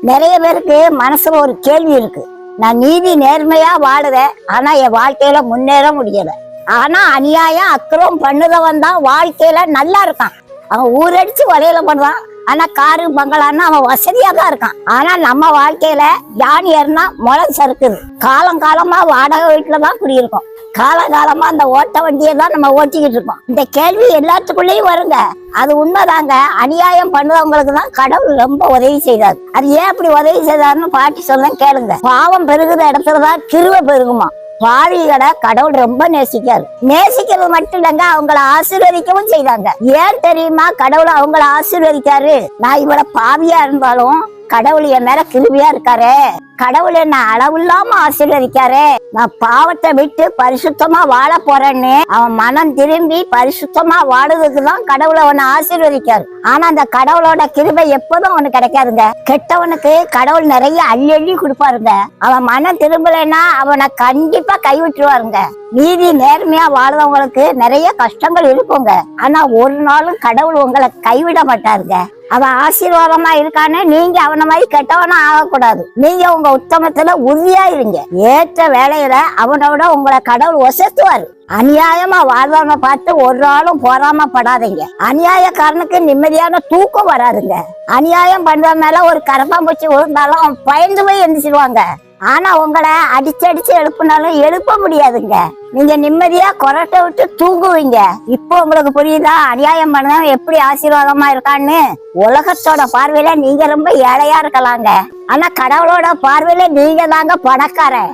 நிறைய பேருக்கு மனசுல ஒரு கேள்வி இருக்கு. நான் நீதி நேர்மையா வாழுறேன், ஆனா என் வாழ்க்கையில முன்னேற முடியல. ஆனா அநியாயம் அக்கிரம் பண்ணுறவன் தான் வாழ்க்கையில நல்லா இருக்கான். அவன் ஊரடிச்சு வலையில பண்றான், ஆனா காரு பங்களான்னு அவன் வசதியா தான் இருக்கான். ஆனா நம்ம வாழ்க்கையில யான் ஏறினா முளம் சறுக்குது. காலம் காலமா வாடகை வீட்டுலதான் குடியிருக்கோம். காலகாலமா அந்த ஓட்ட வண்டியை தான் நம்ம ஓட்டிக்கிட்டு இருக்கோம். இந்த கேள்வி எல்லாத்துக்குள்ளேயும் வருங்க. அது உண்மைதாங்க. அநியாயம் பண்ணுறவங்களுக்கு தான் கடவுள் ரொம்ப உதவி செய்தார். அது ஏன் அப்படி உதவி செய்தாருன்னு பாட்டி சொல்ல கேளுங்க. பாவம் பெருகுற இடத்துலதான் கிருபை பெருகுமா. பாவிகளை கடவுள் ரொம்ப நேசிக்காரு. நேசிக்கிறது மட்டும் இல்லைங்க, அவங்கள ஆசீர்வதிக்கவும் செய்தாங்க. ஏன் தெரியுமா கடவுள் அவங்கள ஆசீர்வதிக்காரு? நான் இவ்வளவு பாவியா இருந்தாலும் கடவுள் என் மேல கிருபியா இருக்காரு. கடவுள் என்ன அளவில்லாம ஆசீர்வதிக்காரு. நான் பாவத்தை விட்டு பரிசுத்தமா வாழ போறேன்னு அவன் மனம் திரும்பி பரிசுத்தமா வாழுறதுக்கு தான் கடவுளை அவனை ஆசீர்வதிக்காரு. ஆனா அந்த கடவுளோட கிருபை எப்போதும் அவனுக்கு கிடைக்காதுங்க. கெட்டவனுக்கு கடவுள் நிறைய அள்ளி அள்ளி கொடுப்பாருங்க. அவன் மனம் திரும்பலைன்னா அவனை கண்டிப்பா கைவிட்டுருவாருங்க. நீதி நேர்மையா வாழ்றவங்களுக்கு நிறைய கஷ்டங்கள் இருக்குங்க. ஆனா ஒரு நாளும் கடவுள் உங்களை கைவிட மாட்டாருங்க. அவன் ஆசீர்வாதமா இருக்கான்னு நீங்க அவன மாதிரி கெட்டவனா ஆகக்கூடாது. நீங்க உங்க உத்தமத்துல உறுதியா இருங்க. ஏற்ற வேலையில அவனோட உங்களை கடவுள் ஒசத்துவாரு. அநியாயமா வாழ்றவனை பார்த்து ஒரு நாளும் பொறாமப்படாதீங்க. அநியாயக்காரனுக்கு நிம்மதியான தூக்கம் வராதுங்க. அநியாயம் பண்ற மேல ஒரு கரப்பாம்பூச்சி விழுந்தாலும் பயந்து போய் எந்திரிச்சிருவாங்க. ஆனா உங்களை அடிச்சு எழுப்புனாலும் எழுப்ப முடியாதுங்க. நீங்க நிம்மதியா கொரட்டை விட்டு தூங்குவீங்க. இப்போ உங்களுக்கு புரியுதா அநியாயம் பண்ண எப்படி ஆசீர்வாதமா இருக்கான்னு? உலகத்தோட பார்வையில நீங்க ரொம்ப ஏழையா இருக்கலாங்க, ஆனா கடவுளோட பார்வையில நீங்க தாங்க பணக்காரன்.